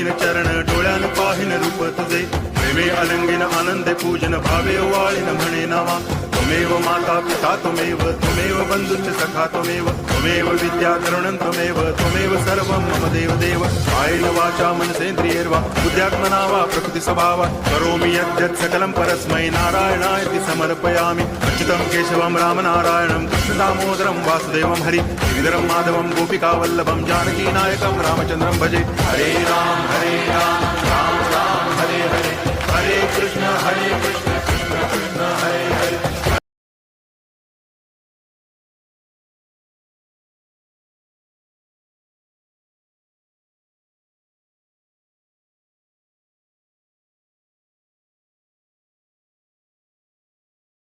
धरीन चरण डोळ्यान पाहिन रूप तुझे प्रेमे अलंगिन आनंदे पूजन भावे वाळीन म्हणे नावा त्वमेव माता पिता त्वमेव बंधुश्च सखा त्वमेव विद्या तरुणं त्वमेव सर्वं मम देव कायेन वाचा मनसेन्द्रियैर्वा बुद्ध्यात्मना वा प्रकृति स्वभावा करोमि यद्यत् सकलं परस्मै नारायणायति समर्पयामि अच्युतं केशवं रामनारायणं कृष्णदामोदरं वासुदेवं हरि गिरिधरं माधवं गोपिकावल्लभं जानकीनायकं रामचन्द्रं भजे हरे राम राम राम हरे हरे हरे कृष्ण